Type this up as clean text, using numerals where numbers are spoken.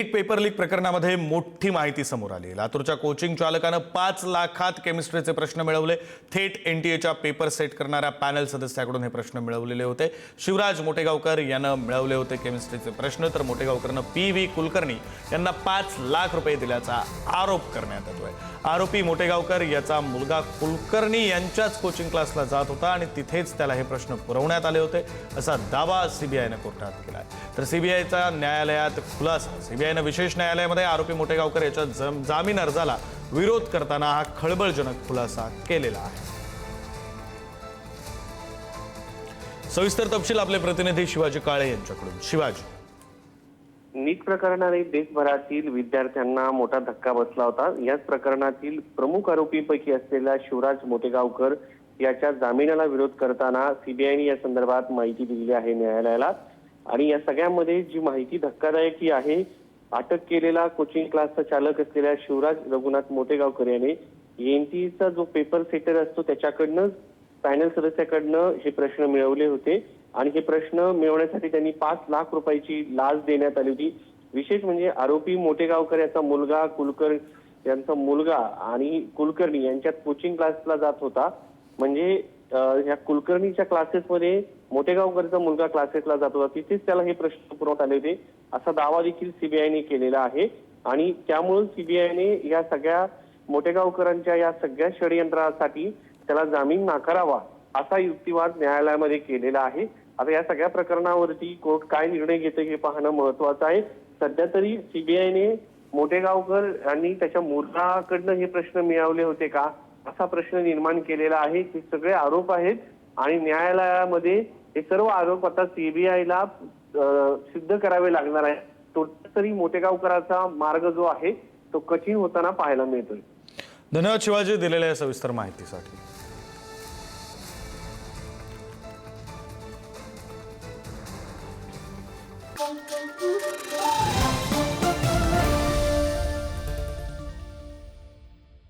नीट paper leak प्रकरणामध्ये मोठी माहिती समोर आली। लातूरच्या कोचिंग चालकानं 5 लाखात केमिस्ट्रीचे प्रश्न मिळवले। थेट एनटीएच्या पेपर सेट करणाऱ्या पॅनल सदस्याकडून हे प्रश्न मिळवलेले होते। शिवराज मोटेगावकर यांना मिळवले होते केमिस्ट्रीचे प्रश्न, तर मोटेगावकरनं पी.व्ही. कुलकर्णी यांना 5 लाख रुपये दिल्याचा आरोप करण्यात येतोय। आरोपी मोटेगावकर याचा मुलगा कुलकर्णी यांच्याच कोचिंग क्लासला जात होता आणि तिथेच त्याला हे प्रश्न पुरवण्यात आले होते असा दावा सीबीआयने कोर्टात केलाय। तर सीबीआयचा न्यायालयात खुलासा। सीबीआयने विशेष न्यायालयामध्ये आरोपी मोटेगावकर याच्या जामीन अर्जाला विरोध करताना हा खळबळजनक खुलासा केलेला आहे। सविस्तर तपशील आपले प्रतिनिधी शिवाजी काळे यांच्याकडून। शिवाजी, नीट प्रकरणाने देशभरातील विद्यार्थ्यांना मोठा धक्का बसला होता। याच प्रकरणातील प्रमुख आरोपींपैकी असलेला शिवराज मोटेगावकर याच्या जामिनाला विरोध करताना सीबीआयने या संदर्भात माहिती दिली आहे न्यायालयाला। आणि या सगळ्यामध्ये जी माहिती धक्कादायक आहे, अटक केलेला कोचिंग क्लासचा चालक असलेल्या शिवराज रघुनाथ मोटेगावकर याने एनटीएचा जो पेपर सेटर असतो त्याच्याकडनं पॅनल सदस्याकडनं हे प्रश्न मिळवले होते आणि हे प्रश्न मिळवण्यासाठी त्यांनी 5 लाख रुपयाची लाच देण्यात आली होती। विशेष म्हणजे आरोपी मोटेगावकर याचा मुलगा आणि कुलकर्णी यांच्यात कोचिंग क्लासला जात होता। म्हणजे या कुलकर्णीच्या क्लासेसमध्ये मोटेगावकरचा मुलगा क्लासेसला जात होता, तिथेच त्याला हे प्रश्न पुरवण्यात आले होते असा दावा देखील सीबीआयने केलेला आहे। आणि त्यामुळे सीबीआयने या सगळ्या मोटेगावकरांच्या या सगळ्या षडयंत्रासाठी त्याला जामीन नाकारावा असा युक्तिवाद न्यायालयामध्ये केलेला आहे। आता या सगळ्या प्रकरणावरती कोर्ट काय निर्णय घेते हे पाहणं महत्वाचं आहे। सध्या तरी सीबीआयने मोटेगावकर यांनी त्याच्या मुलाकडनं हे प्रश्न मिळवले होते का असा प्रश्न निर्माण केलेला आहे। हे सगळे आरोप आहेत आणि न्यायालयामध्ये हे सर्व आरोप आता सीबीआयला सिद्ध करावे लागणार आहे। तो तरी मोटेगावकराचा मार्ग जो आहे तो कठीण होताना पाहायला मिळतोय। धन्यवाद शिवाजी दिलेल्या सविस्तर माहितीसाठी। Thank you.